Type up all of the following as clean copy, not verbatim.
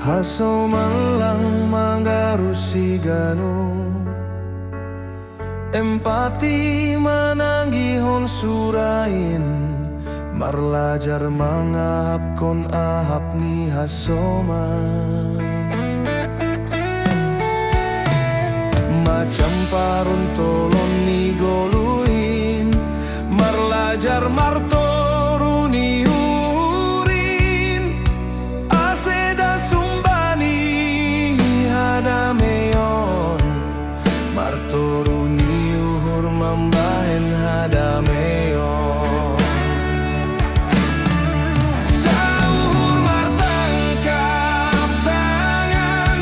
hasoman lang mangarusigano. Empati mananggihon surain, marlajar mangahap kon ahap ni hasoman. Macam parun tolon ni goluin, marlajar martoru ni urin. Aseda sumbani hadameon, martoru ni uhur mambahen hadameon. Sauhur martangkap tangan,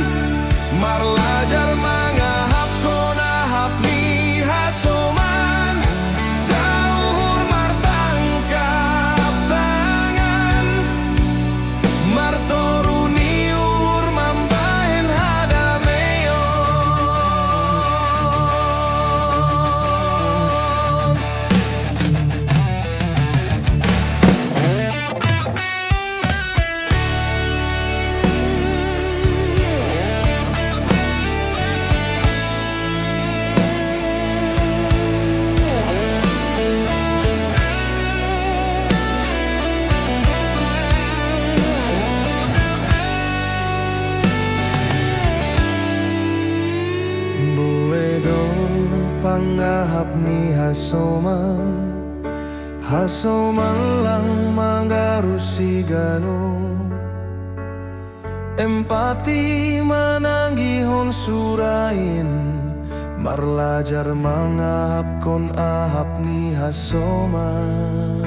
marlajar mangahap kon ahap ni hasoman. Sauhur martangkap tangan, martoru ni uhur mambahen hadameon. Buedo pangahap ni hasoman lang mangarusigano. Empati mananggihon surain, marlajar mangahap kon ahap ni hasoman.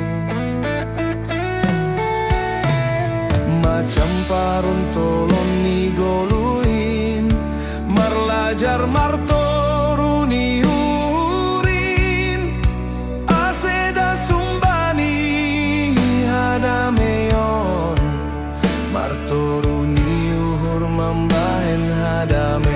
Macam parun tolon ni goluin, marlajar martoru ni urin. Aseda sumbani hadameon, martoru ni uhur mambahen hadameon.